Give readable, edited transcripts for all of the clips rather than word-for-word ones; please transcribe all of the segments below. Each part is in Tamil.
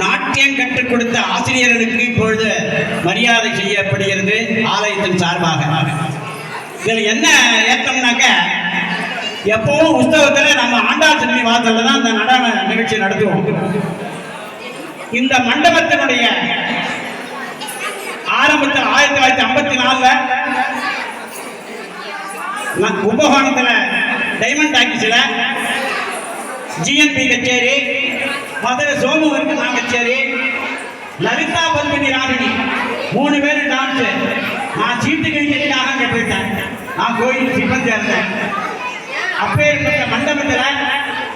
நாட்டியம் கற்றுக் கொடுத்த ஆசிரியர்களுக்கு இப்பொழுது மரியாதை செய்யப்படுகிறது ஆலயத்தின் சார்பாக. இதில் என்ன ஏற்றம்னாக்க, எப்பவும் உற்சவத்தில் நம்ம ஆண்டாள் சன்னதி வாசல்ல தான் இந்த நடன நிகழ்ச்சி நடத்துவோம். இந்த மண்டபத்தினுடைய ஆரம்பத்தில் 1954 கும்பகோணத்தில் டைமண்ட் டாக்கீஸ்ல ஜிஎன்பி கச்சேரி, மதுரை சோமுவருக்கு நான் கச்சேரி, லலிதா பத்மினி ராகினி 3 பேரும் டான்ஸ். நான் சீட்டு கழிக்கிறதுக்காக அங்கே போயிட்டேன். நான் கோயில் சிப்பந்தியா இருந்தேன். அப்பேற்பட்ட மண்டபத்தில்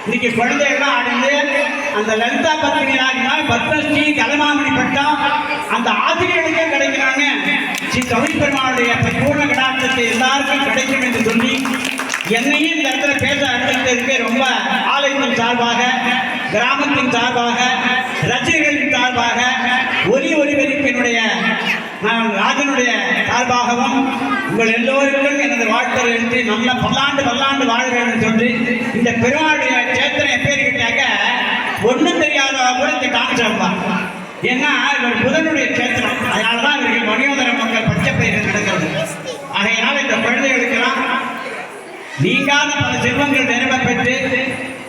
இன்னைக்கு குழந்தைகள்லாம் ஆடிந்து அந்த லலிதா பத்மினி ராகினா பத்மஸ்ரீ கலைமாமணி பட்டம் அந்த ஆசிரியர்களுக்கே கிடைக்கிறாங்க. ஸ்ரீ கவி பெருமாளுடைய பூர்ண கடாட்சத்தை எல்லாருக்கும் கிடைக்கும் என்று சொல்லி என்னையும் இந்த இடத்துல பேச அனுமதித்ததற்கு ரொம்ப ஆலயத்தின் சார்பாக, கிராமத்தின் சார்பாக, ரசிகர்களின் சார்பாக, ஒலிபெருப்பினுடைய ராஜனுடைய சார்பாகவும் உங்கள் எல்லோருக்கும் எனது வாழ்த்துறை எழுதி நல்ல பல்லாண்டு வாழ்கிறேன் சொல்லி இந்த பெருமாளுடைய சேத்திரம் எப்பேர் கேட்டாக்க ஒன்றும் தெரியாதவா கூட இந்த டான்ஸ் ஆடுவாங்க. ஏன்னா இவர் புதனுடைய சேத்திரம், அதனாலதான் இவர்கள் மணியோதர மக்கள் பச்சை பயிர்கள் நடக்கிறது. ஆகையினால் இந்த குழந்தைகளுக்கெல்லாம் நீங்காத பல செல்வங்கள் நிரம்ப பெற்று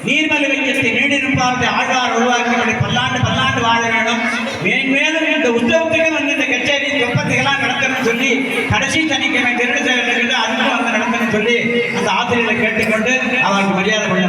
நீர்மலை வைக்கத்தை நீடிருப்பார்ந்த ஆழ்வார் உருவாக்கி பல்லாண்டு வாழ வேண்டும். மேன்மேலும் இந்த உற்சவத்துக்கு வந்து இந்த கச்சேரி சொப்பத்துக்கெல்லாம் நடத்தணும்னு சொல்லி கடைசி சனிக்கிழமை கருடு சேவை அதுக்கும் வந்து நடத்தணும்னு சொல்லி அந்த ஆசிரியர்களை கேட்டுக்கொண்டு அவருக்கு மரியாதை பண்ண